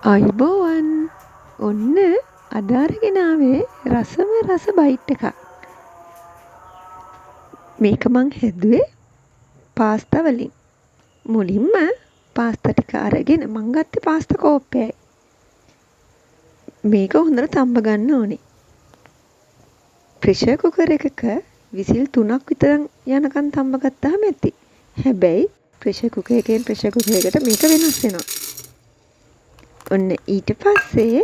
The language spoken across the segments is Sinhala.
අයිබෝවන් ඔන්න අද අරගෙන ආවේ රසම රස බයිට් එකක්. මේක මං හැදුවේ පාස්තා වලින්. මුලින්ම පාස්තා ටික අරගෙන මං ගත්තේ පාස්තා කෝප්පයයි. මේක හොඳට තම්බ ගන්න ඕනේ. ප්‍රෙෂර් කුකර් එකක විසිල් 3ක් විතර යනකම් තම්බ ගත්තාම ඇති. හැබැයි ප්‍රෙෂර් කුකර් එකෙන් ප්‍රෙෂර් කුකර් එකට මේක වෙනස් වෙනවා. ඔන්න ඊට පස්සේ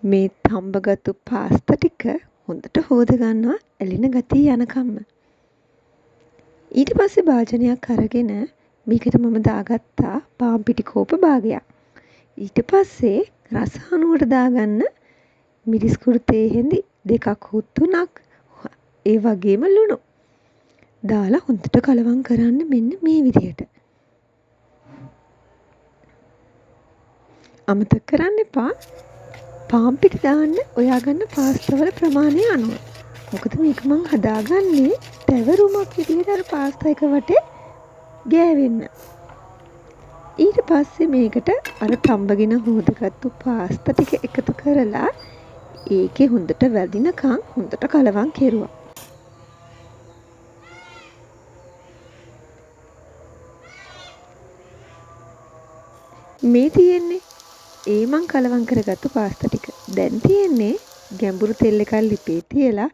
මේ තම්බගත්තු පාස්තා ටික හොඳට හොද ගන්නවා ඇලෙන ගතිය යනකම්ම. ඊට පස්සේ භාජනයක් අරගෙන මේකට මම දාගත්තා පාන් පිටි කෝප භාගයක්. ඊට පස්සේ රස හනුවට දාගන්න මිරිස් කුඩු තේ හැඳි 2ක් හෝ 3ක් ඒ වගේම ලුණු දාලා හොඳට කලවම් කරන්න මෙන්න මේ විදිහට. අමතක කරන්න එපා පාන් පිටි දාන්න ඔයා ගන්න පාස්තා වල ප්‍රමාණය අනුව. මොකද මේක මං හදාගන්නේ තැවරුමක් විදිහට අර පාස්තා එක වටේ ගෑවෙන්න. ඊට පස්සේ මේකට අර තම්බගෙන හොදගත්තු පාස්තා ටික එකතු කරලා ඒකේ හොඳට වැදිනකන් හොඳට කලවම් කෙරුවා. මේ තියෙන්නේ ඒ මං කලවම් කරගත්තු පාස්තා ටික. දැන් තියෙන්නේ ගැඹුරු තෙල් එකක් ලිපේ තියලා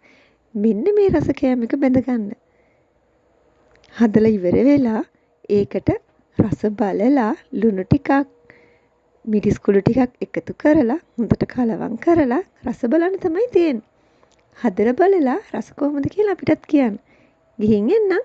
මෙන්න මේ රස කෑම එක බැඳ ගන්න. හදලා ඉවර වෙලා ඒකට රස බලලා ලුණු ටිකක් මිරිස් කුඩු ටිකක් එකතු කරලා හොඳට කලවම් කරලා රස බලන්න තමයි තියෙන්නේ. හදලා බලලා රස කොහොමද කියලා අපිටත් කියන්න. ගිහින් එන්නම්.